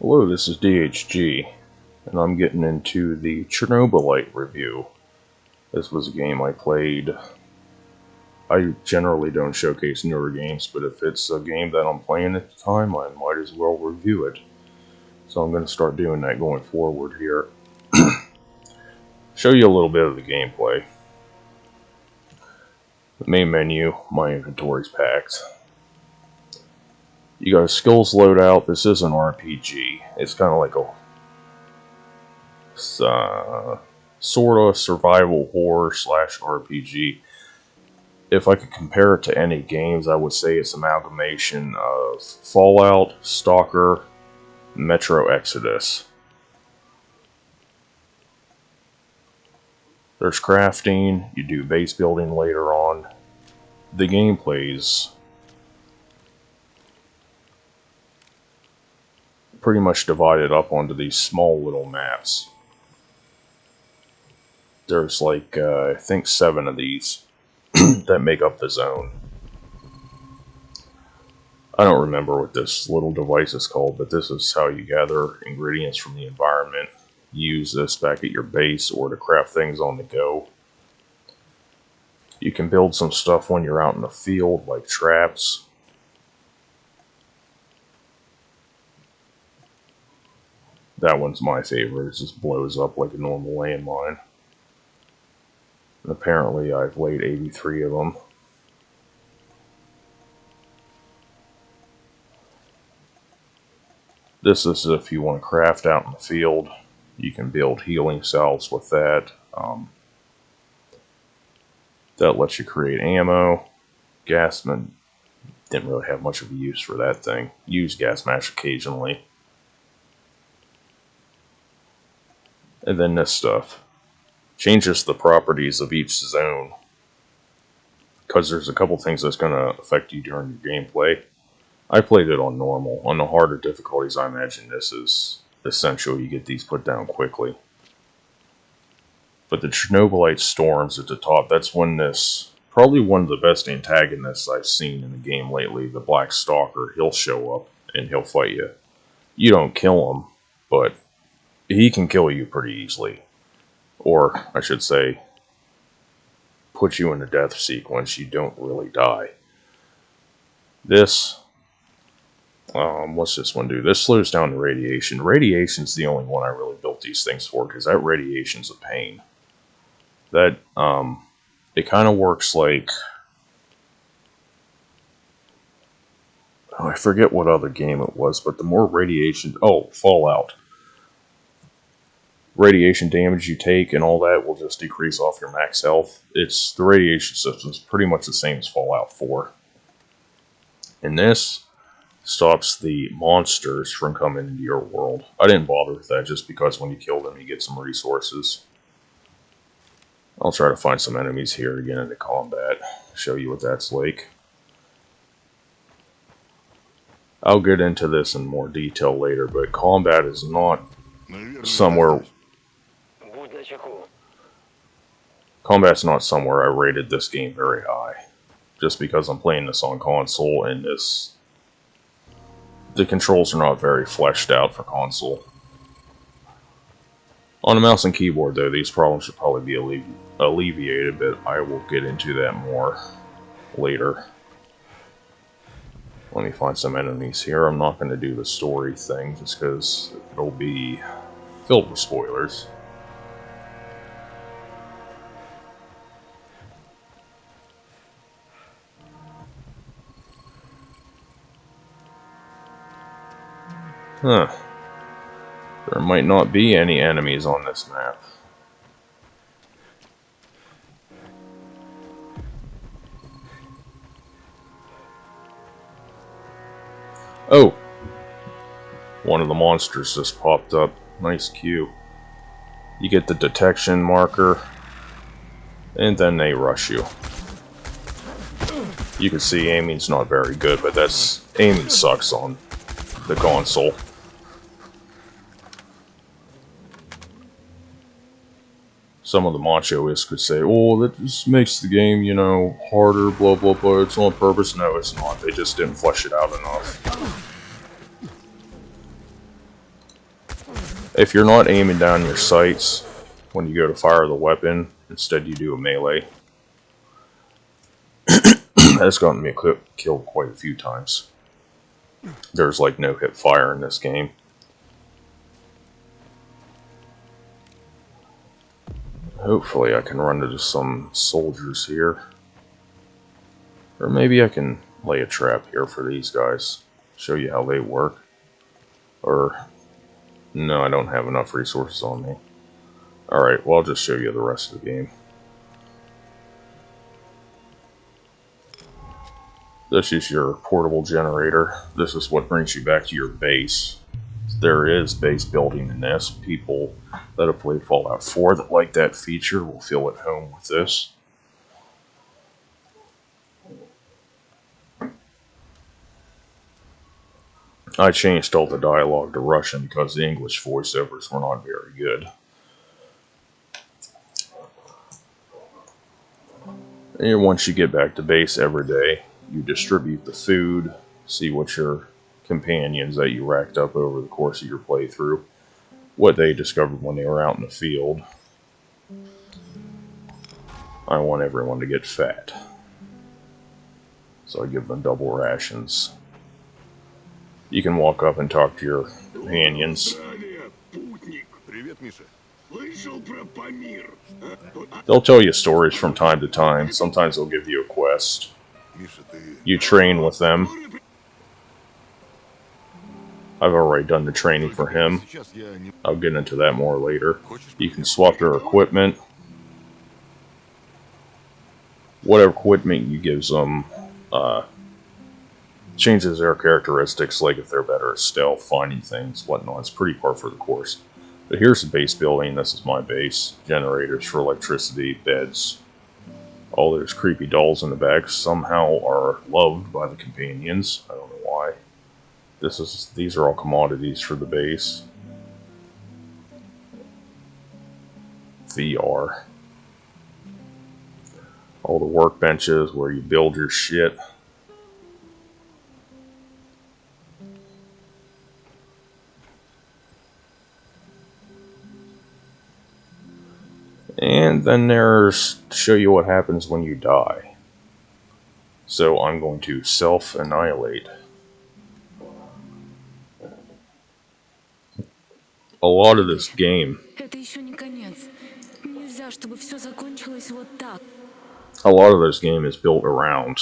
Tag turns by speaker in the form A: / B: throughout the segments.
A: Hello, this is DHG, and I'm getting into the Chernobylite review. This was a game I played. I generally don't showcase newer games, but if it's a game that I'm playing at the time, I might as well review it. So I'm going to start doing that going forward here. Show you a little bit of the gameplay. The main menu, my inventory's packed. You got a skills loadout. This is an RPG. It's kind of like a sort of survival horror / RPG. If I could compare it to any games, I would say it's an amalgamation of Fallout, Stalker, Metro Exodus. There's crafting, you do base building later on. The gameplay's pretty much divided up onto these small little maps. There's like, I think 7 of these that make up the zone. I don't remember what this little device is called, but this is how you gather ingredients from the environment. Use this back at your base or to craft things on the go. You can build some stuff when you're out in the field, like traps. That one's my favorite. It just blows up like a normal landmine. And apparently I've laid 83 of them. This is if you want to craft out in the field. You can build healing salves with that. That lets you create ammo. Gasman didn't really have much of a use for that thing. Use gas mask occasionally. And then this stuff changes the properties of each zone, because there's a couple things that's going to affect you during your gameplay. I played it on normal. On the harder difficulties, I imagine this is essential. You get these put down quickly. But the Chernobylite storms at the top, that's when this, probably one of the best antagonists I've seen in the game lately, the Black Stalker, he'll show up and he'll fight you. You don't kill him, but he can kill you pretty easily. Or, I should say, put you in a death sequence. You don't really die. This, what's this one do? This slows down the radiation. Radiation's the only one I really built these things for, because that radiation's a pain. That, it kind of works like, I forget what other game it was, but the more radiation, Fallout. Radiation damage you take and all that will just decrease off your max health. The radiation system's pretty much the same as Fallout 4. And this stops the monsters from coming into your world. I didn't bother with that just because when you kill them you get some resources. I'll try to find some enemies here to get into combat. Show you what that's like. I'll get into this in more detail later, but combat is not somewhere... Combat's not somewhere I rated this game very high. Just because I'm playing this on console and the controls are not very fleshed out for console. On a mouse and keyboard though, these problems should probably be alleviated, but I will get into that more later. Let me find some enemies here. I'm not going to do the story thing just because it'll be filled with spoilers. Huh. There might not be any enemies on this map. Oh! One of the monsters just popped up. Nice cue. You get the detection marker, and then they rush you. You can see aiming's not very good, but aiming sucks on the console. Some of the machoists could say, oh, that just makes the game, you know, harder, blah blah blah, it's on purpose. No, it's not. They just didn't flesh it out enough. If you're not aiming down your sights when you go to fire the weapon, instead you do a melee. That's gotten me killed quite a few times. There's like no hip fire in this game. Hopefully I can run into some soldiers here. Or maybe I can lay a trap here for these guys. Show you how they work. Or, no, I don't have enough resources on me. Alright, well I'll just show you the rest of the game. This is your portable generator. This is what brings you back to your base. There is base building in this. People that have played Fallout 4 that like that feature will feel at home with this. I changed all the dialogue to Russian because the English voiceovers were not very good. And once you get back to base every day, you distribute the food, see what your companions that you racked up over the course of your playthrough, what they discovered when they were out in the field. I want everyone to get fat, so I give them double rations. You can walk up and talk to your companions. They'll tell you stories from time to time. Sometimes they'll give you a quest. You train with them. I've already done the training for him. I'll get into that more later. You can swap their equipment. Whatever equipment you give them changes their characteristics, like if they're better at stealth, finding things, whatnot. It's pretty par for the course. But here's the base building. This is my base. Generators for electricity, beds. All those creepy dolls in the back somehow are loved by the companions. I don't know why. These are all commodities for the base. VR. All the workbenches where you build your shit. And then there's to show you what happens when you die. So I'm going to self-annihilate. A lot of this game is built around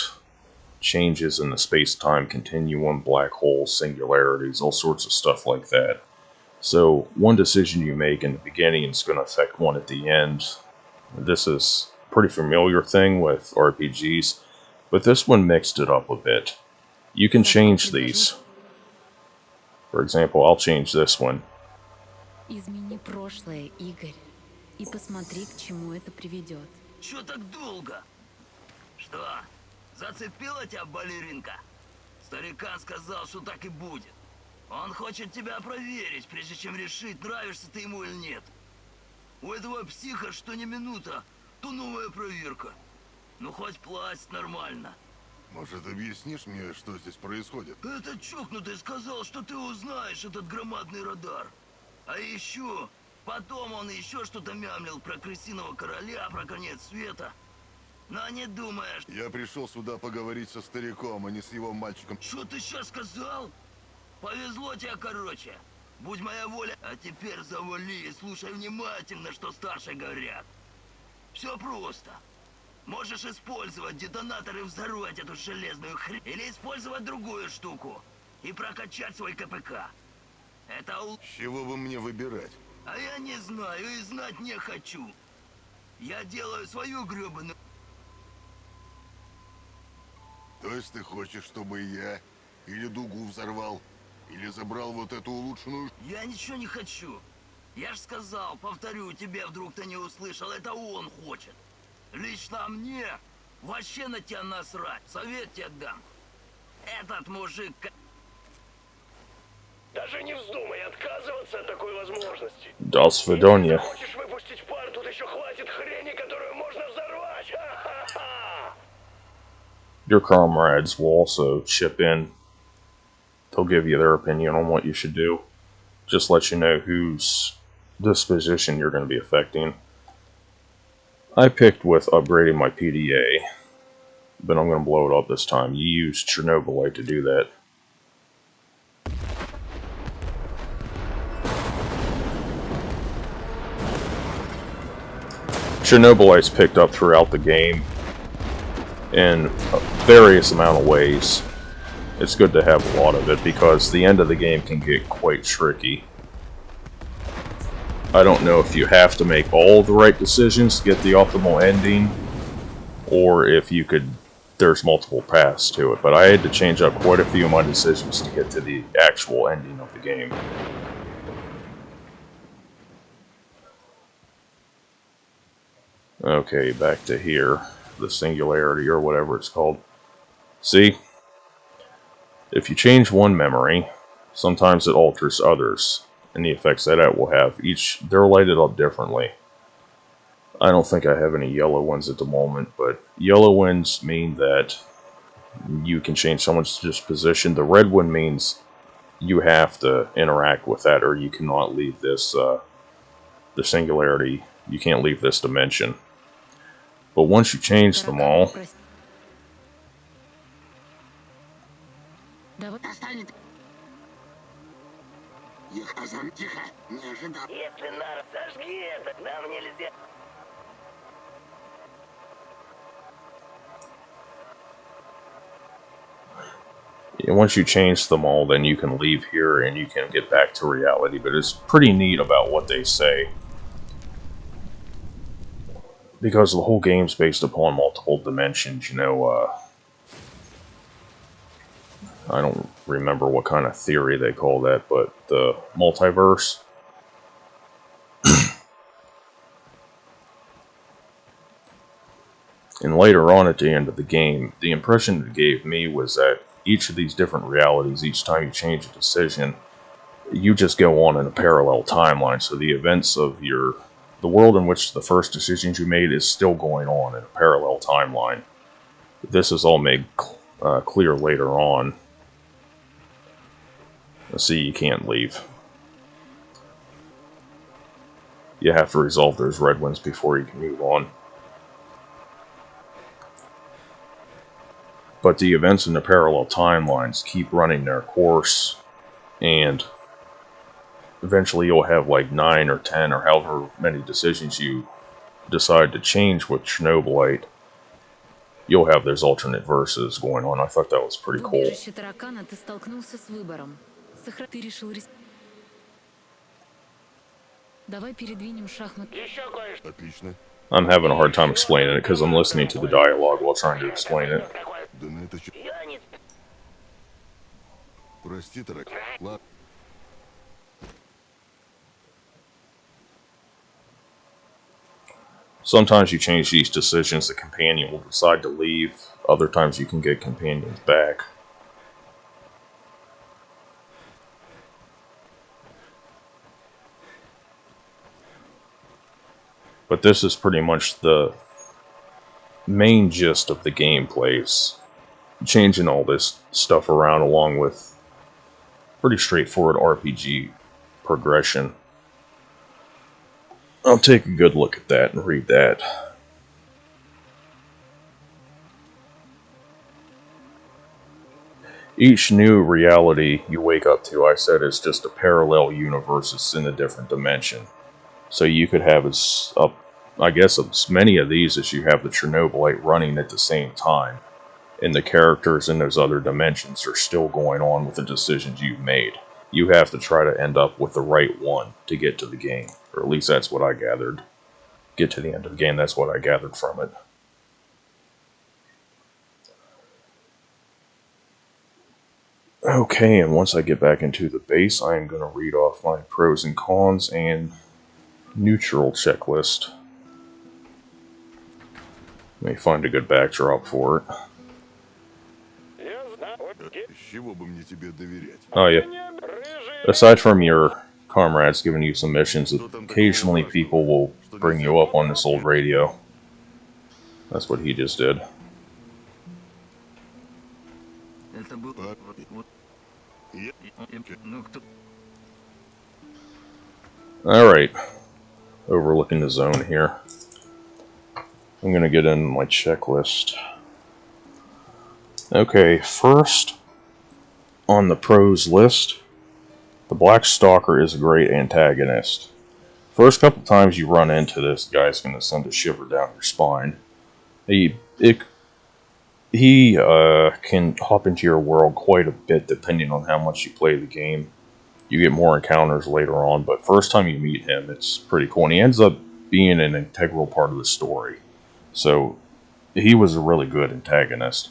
A: changes in the space-time continuum, black holes, singularities, all sorts of stuff like that. So one decision you make in the beginning is going to affect one at the end. This is a pretty familiar thing with RPGs, but this one mixed it up a bit. You can change these. For example, I'll change this one.
B: Измени прошлое, Игорь, и посмотри, к чему это приведет.
C: Чё так долго? Что, зацепила тебя балеринка? Старикан сказал, что так и будет. Он хочет тебя проверить, прежде чем решить, нравишься ты ему или нет. У этого психа что ни минута, то новая проверка. Ну хоть платит нормально.
D: Может, объяснишь мне, что здесь происходит?
C: Этот чокнутый сказал, что ты узнаешь этот громадный радар. А еще, потом он еще что-то мямлил про крысиного короля, про конец света. Но не думаешь...
D: Я пришел сюда поговорить со стариком, а не с его мальчиком.
C: Что ты сейчас сказал? Повезло тебе, короче. Будь моя воля. А теперь завали и слушай внимательно, что старшие говорят. Все просто. Можешь использовать детонатор и взорвать эту железную хрень. Или использовать другую штуку. И прокачать свой КПК. Это
D: С чего бы мне выбирать?
C: А я не знаю и знать не хочу. Я делаю свою гребаную...
D: То есть ты хочешь, чтобы я или дугу взорвал, или забрал вот эту улучшенную...
C: Я ничего не хочу. Я ж сказал, повторю, тебе вдруг ты не услышал, это он хочет. Лично мне вообще на тебя насрать. Совет тебе дам. Этот мужик...
E: Даже не вздумай отказываться от такой возможности.
A: До свидания.
E: Хочешь выпустить пар, тут еще хватит хрени, которую можно взорвать. Ха-ха-ха!
A: Your comrades will also chip in. They'll give you their opinion on what you should do. just lets you know whose disposition you're going to be affecting. I picked with upgrading my PDA, but I'm going to blow it up this time. You use Chernobylite to do that. Chernobylite's picked up throughout the game in various amount of ways. It's good to have a lot of it because the end of the game can get quite tricky. I don't know if you have to make all the right decisions to get the optimal ending, or if you could, there's multiple paths to it, but I had to change up quite a few of my decisions to get to the actual ending of the game. Okay, back to here. The singularity, or whatever it's called. See? If you change one memory, sometimes it alters others, and the effects that it will have. They're lighted up differently. I don't think I have any yellow ones at the moment, but yellow ones mean that you can change someone's disposition. The red one means you have to interact with that, or you cannot leave this, the singularity, you can't leave this dimension. But once you change them all,
E: Если надо, сожги это, нам нельзя.
A: once you change them all, then you can leave here and you can get back to reality. But it's pretty neat about what they say, because the whole game's based upon multiple dimensions. You know, I don't remember what kind of theory they call that, but the multiverse. And later on at the end of the game, the impression it gave me was that each of these different realities, each time you change a decision, you just go on in a parallel timeline. So the events of the world in which the first decisions you made is still going on in a parallel timeline. This is all made clear later on. See, you can't leave. You have to resolve those red ones before you can move on. But the events in the parallel timelines keep running their course, and eventually you'll have like 9 or 10 or however many decisions you decide to change with Chernobylite. You'll have those alternate verses going on. I thought that was pretty
B: В
A: cool.
B: убежище таракана ты столкнулся с выбором. Ты решил Давай передвинем шахмат.
E: Еще кое-что.
D: Отлично.
A: I'm having a hard time explaining it because I'm listening to the dialogue while trying to explain it.
E: Такое.
D: Да на это
E: Я не...
D: Прости, Тарак. Ладно.
A: Sometimes you change these decisions, the companion will decide to leave. Other times you can get companions back. But this is pretty much the main gist of the gameplays. Changing all this stuff around along with pretty straightforward RPG progression. I'll take a good look at that and read that. Each new reality you wake up to, I said, is just a parallel universe. It's in a different dimension. So you could have as many of these as you have the Chernobylite running at the same time. And the characters in those other dimensions are still going on with the decisions you've made. You have to try to end up with the right one to get to the game. Or at least that's what I gathered. Get to the end of the game, that's what I gathered from it. Okay, and once I get back into the base, I am going to read off my pros and cons and neutral checklist. Let me find a good backdrop for it.
E: Я знаю.
D: С чего бы мне тебе доверять?
A: Oh yeah.
E: Рыжий.
A: Aside from your comrades giving you some missions, occasionally people will bring you up on this old radio. That's what he just did.
C: Это был...
D: А,
C: Вот...
D: я-
C: Ну, кто...
A: Alright, overlooking the zone here. I'm gonna get in my checklist. Okay, first on the pros list, the Black Stalker is a great antagonist. First couple times you run into this guy's gonna send a shiver down your spine. He can hop into your world quite a bit depending on how much you play the game. You get more encounters later on, but first time you meet him, it's pretty cool. And he ends up being an integral part of the story. So, he was a really good antagonist.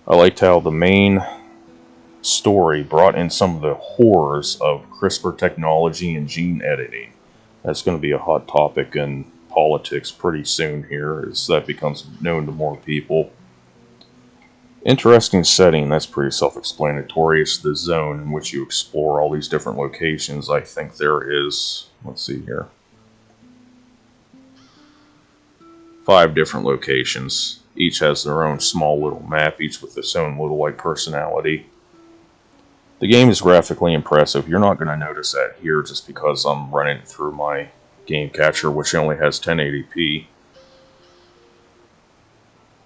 A: I liked how the main story brought in some of the horrors of CRISPR technology and gene editing. That's going to be a hot topic in politics pretty soon here, as that becomes known to more people. Interesting setting, that's pretty self-explanatory. It's the zone in which you explore all these different locations. I think there is, let's see here, 5 different locations. Each has their own small little map, each with its own little like personality. The game is graphically impressive. You're not going to notice that here just because I'm running it through my game catcher, which only has 1080p.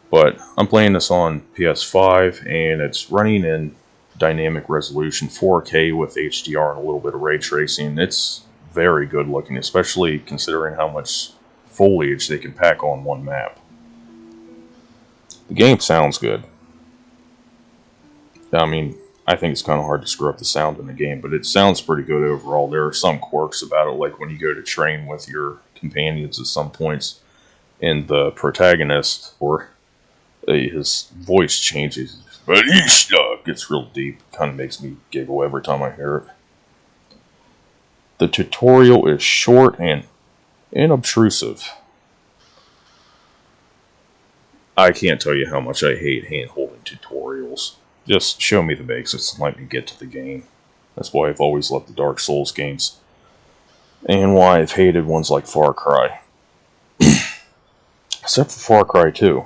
A: But I'm playing this on PS5, and it's running in dynamic resolution 4K with HDR and a little bit of ray tracing. It's very good looking, especially considering how much foliage they can pack on one map. The game sounds good. I mean, I think it's kind of hard to screw up the sound in the game, but it sounds pretty good overall. There are some quirks about it, like when you go to train with your companions at some points, and the protagonist, or his voice changes. But it gets real deep. Kind of makes me giggle every time I hear it. The tutorial is short and inobtrusive. I can't tell you how much I hate hand-holding tutorials. Just show me the basics and let me get to the game. That's why I've always loved the Dark Souls games. And why I've hated ones like Far Cry. Except for Far Cry 2.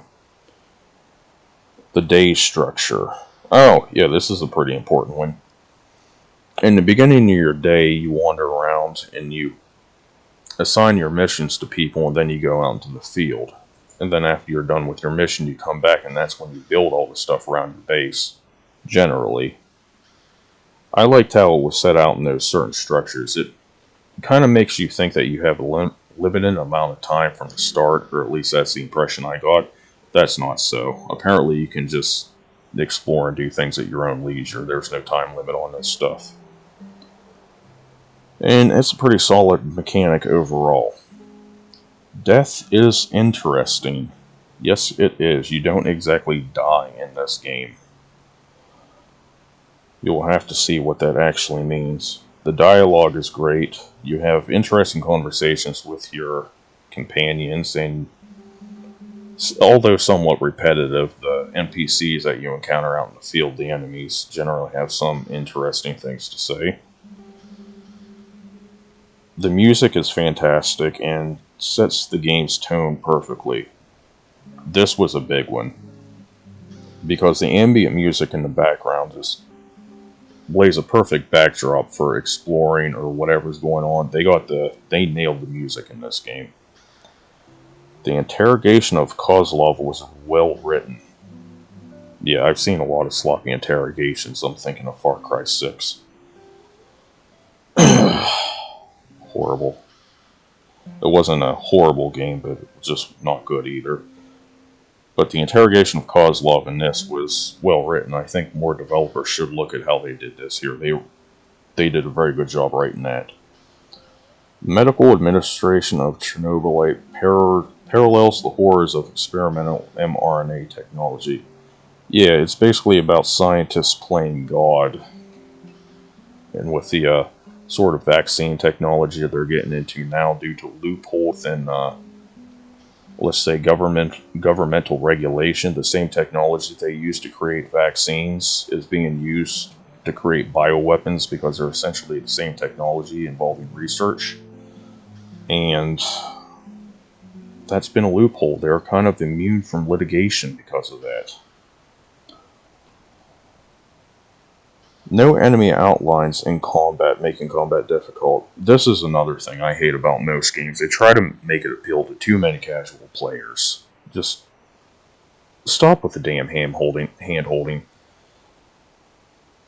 A: The day structure. Oh, yeah, this is a pretty important one. In the beginning of your day, you wander around and you assign your missions to people, and then you go out into the field. And then after you're done with your mission, you come back, and that's when you build all the stuff around your base. Generally. I liked how it was set out in those certain structures. It kind of makes you think that you have a limited amount of time from the start, or at least that's the impression I got. That's not so. Apparently you can just explore and do things at your own leisure. There's no time limit on this stuff. And it's a pretty solid mechanic overall. Death is interesting. Yes, it is. You don't exactly die in this game. You'll have to see what that actually means. The dialogue is great. You have interesting conversations with your companions, and although somewhat repetitive, the NPCs that you encounter out in the field, the enemies, generally have some interesting things to say. The music is fantastic and sets the game's tone perfectly. This was a big one, because the ambient music in the background just lays a perfect backdrop for exploring or whatever's going on. They nailed the music in this game. The Interrogation of Kozlov was well written. Yeah, I've seen a lot of sloppy interrogations. I'm thinking of Far Cry 6. Horrible. It wasn't a horrible game, but it was just not good either. But the Interrogation of Kozlov in this was well written. I think more developers should look at how they did this here. They did a very good job writing that. Medical administration of Chernobylite parallels the horrors of experimental mRNA technology. Yeah, it's basically about scientists playing God. And with the sort of vaccine technology that they're getting into now due to loopholes in let's say governmental regulation, the same technology that they use to create vaccines is being used to create bioweapons, because they're essentially the same technology involving research. And that's been a loophole. They're kind of immune from litigation because of that. No enemy outlines in combat, making combat difficult. This is another thing I hate about most games. They try to make it appeal to too many casual players. Just stop with the damn hand holding.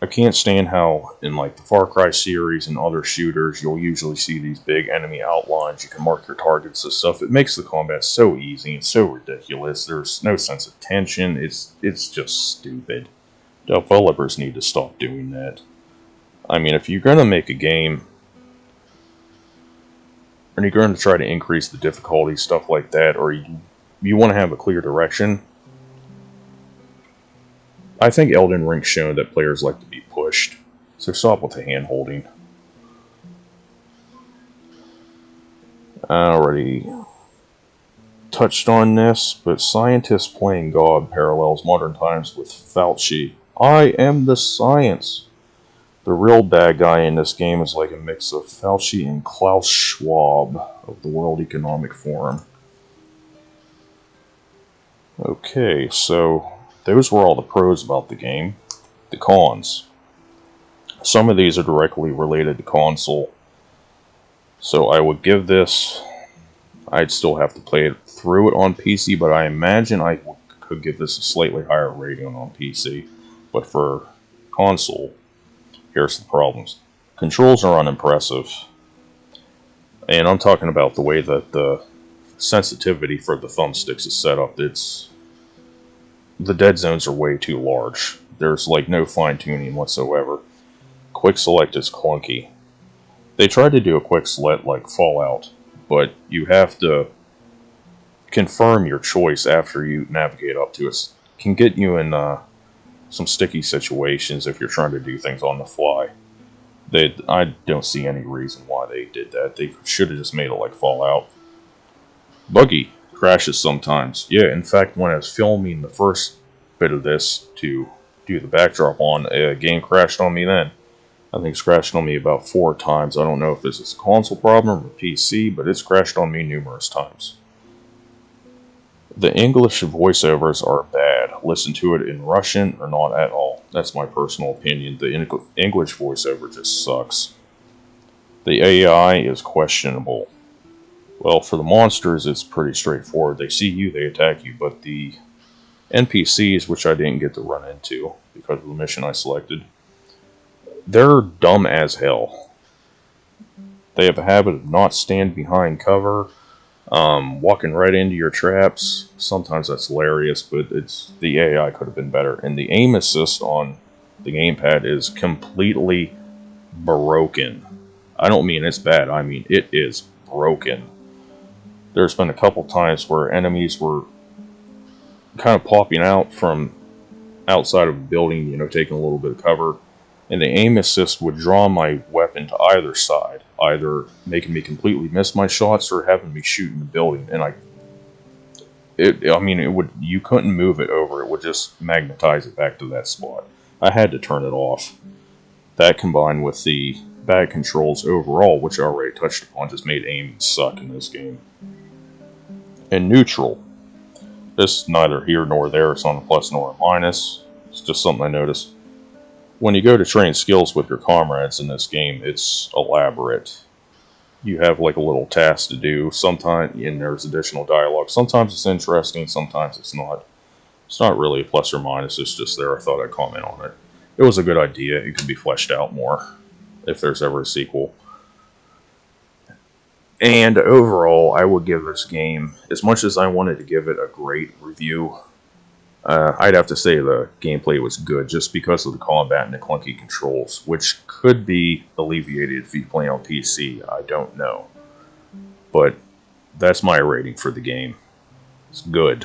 A: I can't stand how in like the Far Cry series and other shooters you'll usually see these big enemy outlines. You can mark your targets and stuff. It makes the combat so easy and so ridiculous. There's no sense of tension. It's just stupid. Developers need to stop doing that. I mean, if you're going to make a game and you're going to try to increase the difficulty, stuff like that, or you want to have a clear direction, I think Elden Ring's shown that players like to be pushed, so stop with the hand-holding. I already touched on this, but scientists playing God parallels modern times with Fauci. I am the science. The real bad guy in this game is like a mix of Fauci and Klaus Schwab of the World Economic Forum. Okay, so those were all the pros about the game. The cons. Some of these are directly related to console. So I would give this... I'd still have to play it through it on PC, but I imagine I could give this a slightly higher rating on PC. But for console, here's the problems. Controls are unimpressive. And I'm talking about the way that the sensitivity for the thumbsticks is set up. The dead zones are way too large. There's like no fine-tuning whatsoever. Quick select is clunky. They tried to do a quick select like Fallout, but you have to confirm your choice after you navigate up to it. Can get you in some sticky situations if you're trying to do things on the fly. I don't see any reason why they did that. They should have just made it like Fallout. Buggy. Crashes sometimes. Yeah, in fact, when I was filming the first bit of this to do the backdrop on, a game crashed on me then. I think it's crashed on me about 4 times. I don't know if this is a console problem or PC, but it's crashed on me numerous times. The English voiceovers are bad. Listen to it in Russian or not at all. That's my personal opinion. The English voiceover just sucks. The AI is questionable. Well, for the monsters, it's pretty straightforward. They see you, they attack you, but the NPCs, which I didn't get to run into because of the mission I selected, they're dumb as hell. They have a habit of not standing behind cover, walking right into your traps. Sometimes that's hilarious, but the AI could have been better. And the aim assist on the gamepad is completely broken. I don't mean it's bad, I mean it is broken. There's been a couple times where enemies were kind of popping out from outside of a building, taking a little bit of cover, and the aim assist would draw my weapon to either side, either making me completely miss my shots or having me shoot in the building. And you couldn't move it over; it would just magnetize it back to that spot. I had to turn it off. That combined with the bad controls overall, which I already touched upon, just made aiming suck in this game. And neutral. This is neither here nor there. It's on a plus nor a minus. It's just something I noticed. When you go to train skills with your comrades in this game, it's elaborate. You have like a little task to do. Sometimes, and there's additional dialogue. Sometimes it's interesting, sometimes it's not. It's not really a plus or minus, it's just there. I thought I'd comment on it. It was a good idea. It could be fleshed out more if there's ever a sequel. And overall, I would give this game, as much as I wanted to give it a great review, I'd have to say the gameplay was good just because of the combat and the clunky controls, which could be alleviated if you play on PC. I don't know. But that's my rating for the game. It's good.